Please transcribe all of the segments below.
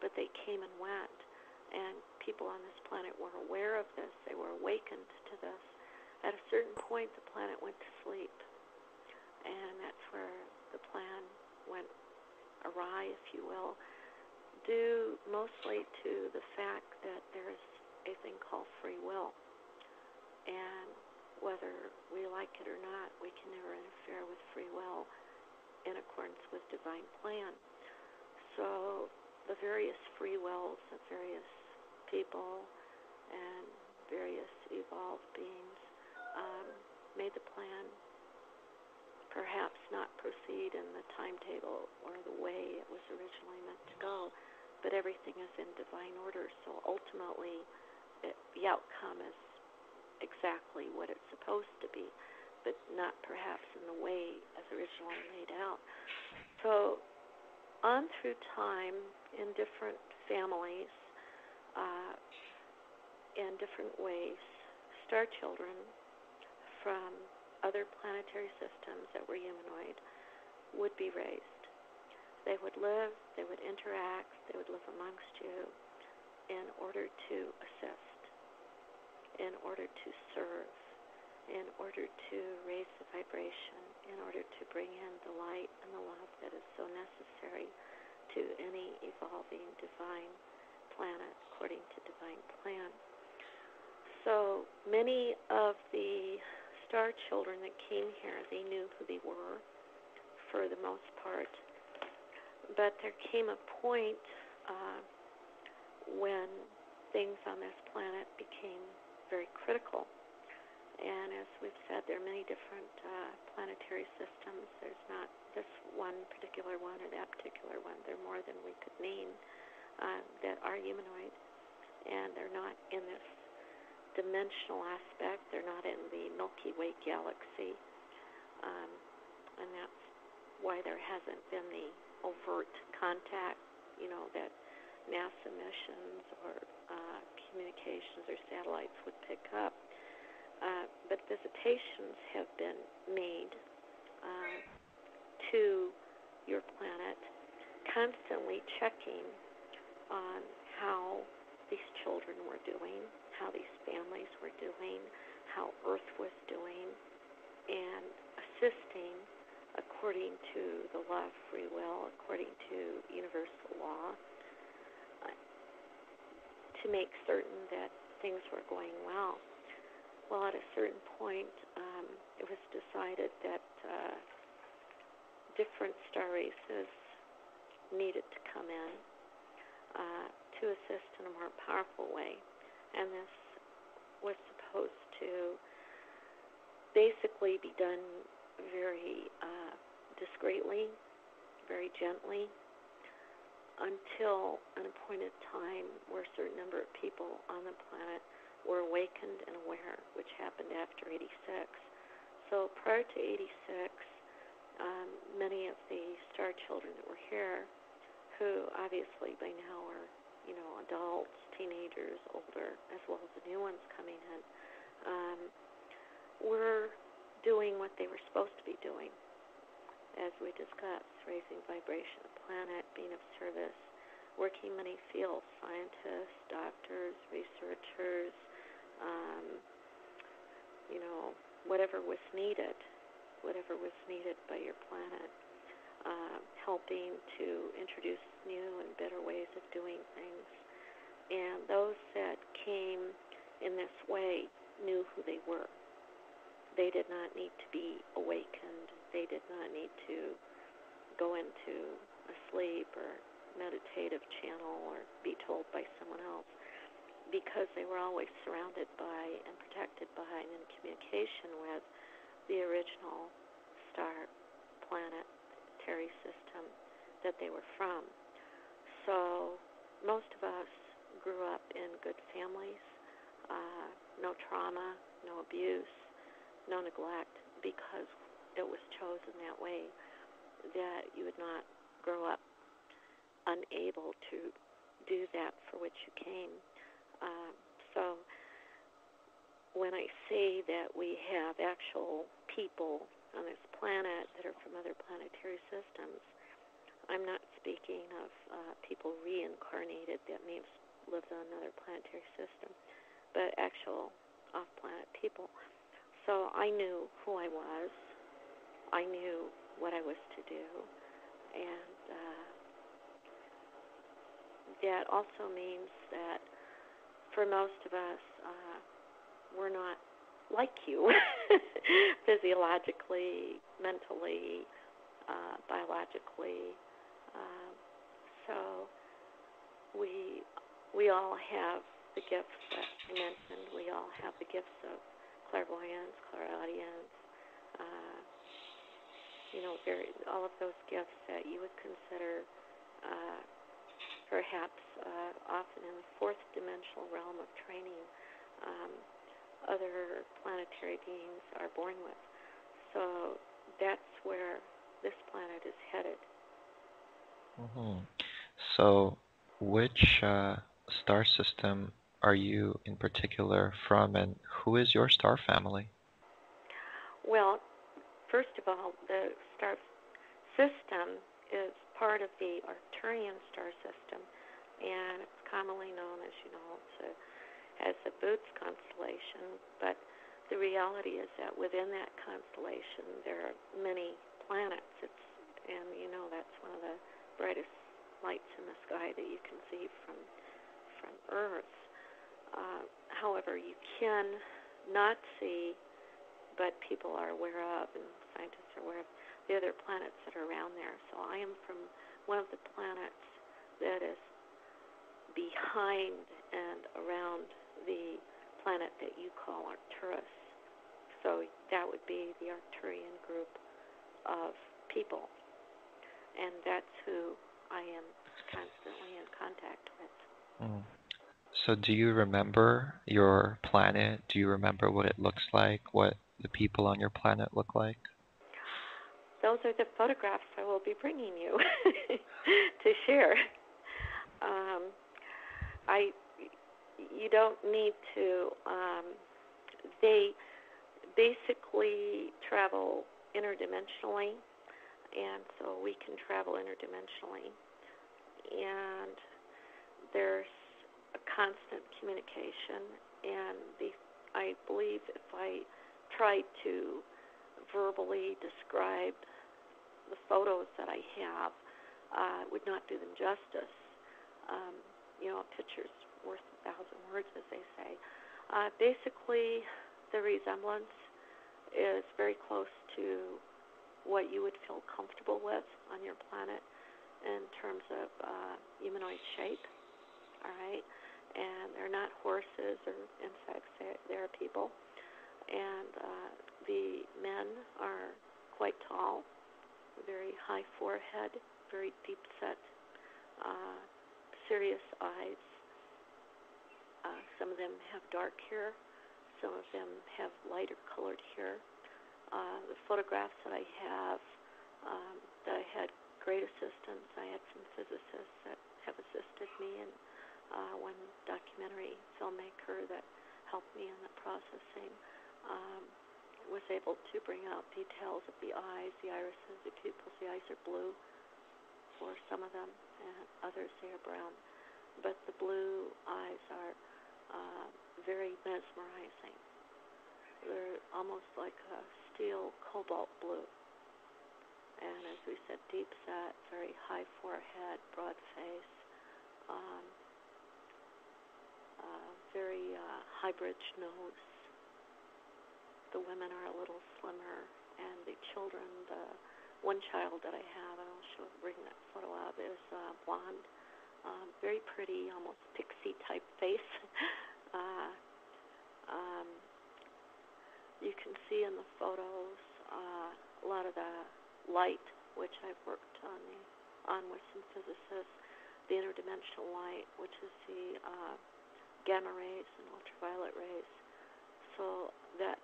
but they came and went. And people on this planet were aware of this. They were awakened to this. At a certain point, the planet went to sleep. And that's where the plan went awry, if you will, due mostly to the fact that there's a thing called free will. And whether we like it or not, we can never interfere with free will in accordance with divine plan. So the various free wills of various people and various evolved beings made the plan perhaps not proceed in the timetable or the way it was originally meant to go, but everything is in divine order. So ultimately, the outcome is exactly what it's supposed to be, but not perhaps in the way as originally laid out. So on through time, in different families, in different ways, star children from other planetary systems that were humanoid would be raised. They would live, they would interact, they would live amongst you in order to assist, in order to serve, in order to raise the vibration, in order to bring in the light and the love that is so necessary to any evolving divine planet according to divine plan. So many of the star children that came here, they knew who they were for the most part, but there came a point when things on this planet became very critical. And as we've said, there are many different planetary systems. There's not this one particular one or that particular one. There are more than we could name that are humanoid, and they're not in this dimensional aspect. They're not in the Milky Way galaxy, and that's why there hasn't been the overt contact, that NASA missions or communications or satellites would pick up. But visitations have been made to your planet, constantly checking on how these children were doing, how these families were doing, how Earth was doing, and assisting according to the law of free will, according to universal law, to make certain that things were going well. Well, at a certain point, it was decided that different star races needed to come in to assist in a more powerful way. And this was supposed to basically be done very discreetly, very gently, until an appointed time where a certain number of people on the planet were awakened and aware, which happened after 86. So prior to 86, many of the star children that were here, who obviously by now are, adults, teenagers, older, as well as the new ones coming in, were doing what they were supposed to be doing, as we discussed, raising vibration of the planet, being of service, working many fields, scientists, doctors, researchers, whatever was needed by your planet, helping to introduce new and better ways of doing things. And those that came in this way knew who they were. They did not need to be awakened. They did not need to go into a sleep or meditative channel or be told by someone else, because they were always surrounded by and protected by and in communication with the original star planetary system that they were from. So most of us grew up in good families, no trauma, no abuse, no neglect, because it was chosen that way, that you would not grow up unable to do that for which you came. So when I say that we have actual people on this planet that are from other planetary systems, I'm not speaking of people people reincarnated, that means lived on another planetary system, but actual off-planet people. So I knew who I was. I knew what I was to do, and that also means that for most of us, we're not like you, physiologically, mentally, biologically. So we all have the gifts that I mentioned. We all have the gifts of clairvoyance, clairaudience, all of those gifts that you would consider perhaps often in the fourth dimensional realm of training, other planetary beings are born with. So that's where this planet is headed. Mm-hmm. So which star system are you in particular from, and who is your star family? Well, first of all, the star system is part of the Arcturian star system, and it's commonly known, as you know, as the Boots constellation. But the reality is that within that constellation, there are many planets. And that's one of the brightest lights in the sky that you can see from Earth. However, you can not see, but people are aware of, and scientists are aware of, the other planets that are around there. So I am from one of the planets that is behind and around the planet that you call Arcturus. So that would be the Arcturian group of people. And that's who I am constantly in contact with. Mm. So do you remember your planet? Do you remember what it looks like, what the people on your planet look like? Those are the photographs I will be bringing you to share. You don't need to. They basically travel interdimensionally, and so we can travel interdimensionally. And there's a constant communication, and I believe if I tried to verbally describe the photos that I have, it would not do them justice. A picture's worth 1,000 words, as they say. Basically, the resemblance is very close to what you would feel comfortable with on your planet in terms of humanoid shape, all right? And they're not horses or insects, they're people. And the men are quite tall, very high forehead, very deep-set, serious eyes. Some of them have dark hair. Some of them have lighter-colored hair. The photographs that I have, that I had great assistance. I had some physicists that have assisted me, and one documentary filmmaker that helped me in the processing. Was able to bring out details of the eyes, the irises, the pupils. The eyes are blue for some of them, and others they are brown. But the blue eyes are very mesmerizing. They're almost like a steel cobalt blue. And as we said, deep set, very high forehead, broad face, very high bridge nose. The women are a little slimmer, and the children, the one child that I have, and I'll bring that photo up, is blonde, very pretty, almost pixie-type face. You can see in the photos a lot of the light, which I've worked on with some physicists, the interdimensional light, which is the gamma rays and ultraviolet rays. So that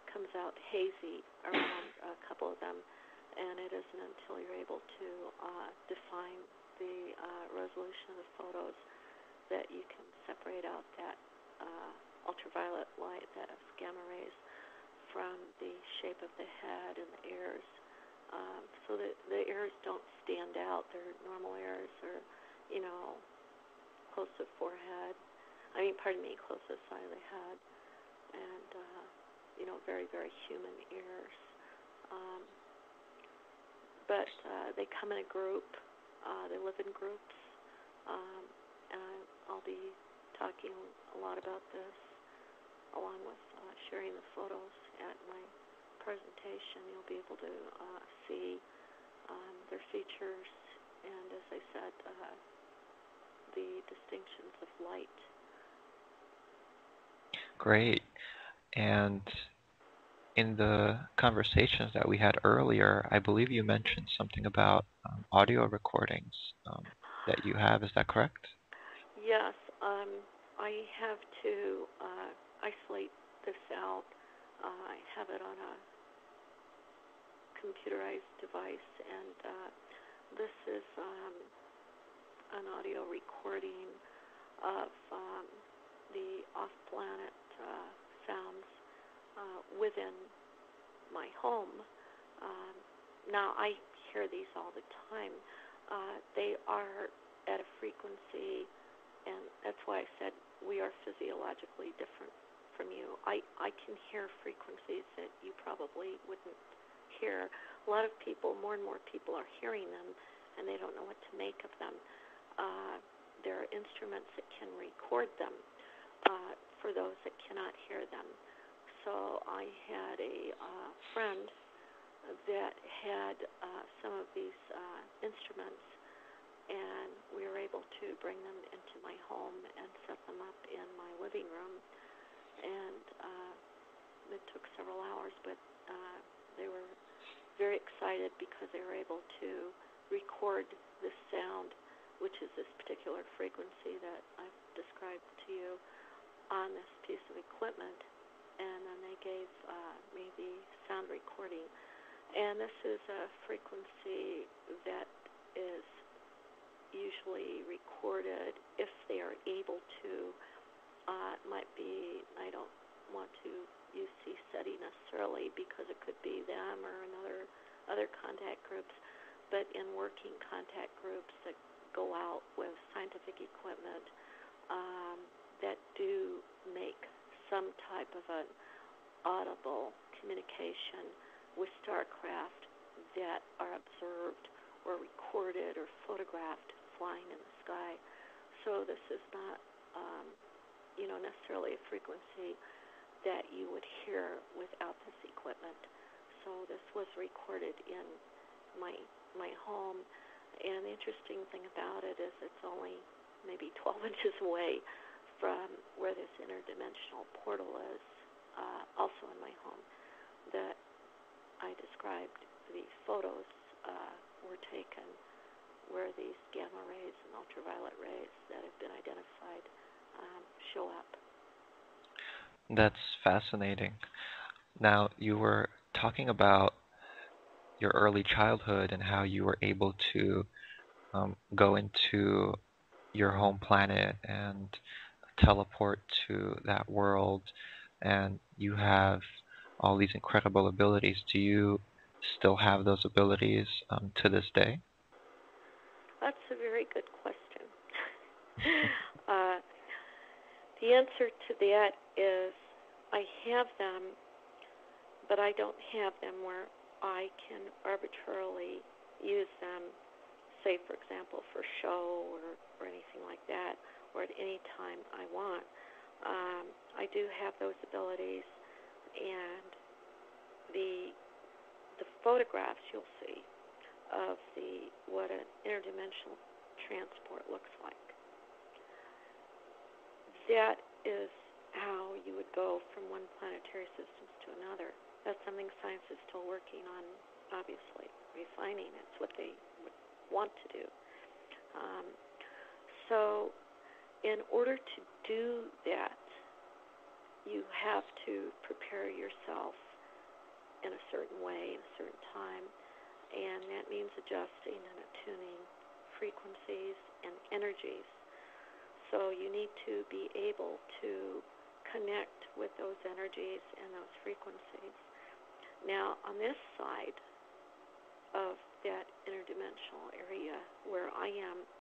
comes out hazy around a couple of them, and it isn't until you're able to define the resolution of the photos that you can separate out that ultraviolet light, that is gamma rays, from the shape of the head and the ears. So that the ears don't stand out. They're normal ears, or close to the forehead. Close to the side of the head, and very, very human ears. Um, but they come in a group. They live in groups, and I'll be talking a lot about this, along with sharing the photos at my presentation. You'll be able to see their features, and as I said, the distinctions of light. Great. And in the conversations that we had earlier, I believe you mentioned something about audio recordings that you have. Is that correct? Yes. I have to isolate this out. I have it on a computerized device, and this is an audio recording of the off-planet sounds within my home. Now, I hear these all the time. They are at a frequency, and that's why I said we are physiologically different from you. I can hear frequencies that you probably wouldn't hear. A lot of people, more and more people are hearing them, and they don't know what to make of them. There are instruments that can record them for those that cannot hear them. So I had a friend that had some of these instruments, and we were able to bring them into my home and set them up in my living room. And it took several hours, but they were very excited because they were able to record this sound, which is this particular frequency that I've described to you, on this piece of equipment. And then they gave me the sound recording. And this is a frequency that is usually recorded if they are able to. It might be, I don't want to use CSETI necessarily because it could be them or other contact groups, but in working contact groups that go out with scientific equipment that do make some type of an audible communication with starcraft that are observed or recorded or photographed flying in the sky. So this is not, necessarily a frequency that you would hear without this equipment. So this was recorded in my home, and the interesting thing about it is it's only maybe 12 inches away from where this interdimensional portal is, also in my home, that I described. The photos were taken where these gamma rays and ultraviolet rays that have been identified show up. That's fascinating. Now, you were talking about your early childhood and how you were able to go into your home planet and teleport to that world, and you have all these incredible abilities. Do you still have those abilities to this day? That's a very good question. The answer to that is I have them, but I don't have them where I can arbitrarily use them, say, for example, for show or anything like that, or at any time I want. I do have those abilities, and the photographs you'll see of what an interdimensional transport looks like. That is how you would go from one planetary system to another. That's something science is still working on, obviously, refining. It's what they would want to do. So in order to do that, you have to prepare yourself in a certain way, in a certain time, and that means adjusting and attuning frequencies and energies. So you need to be able to connect with those energies and those frequencies. Now, on this side of that interdimensional area where I am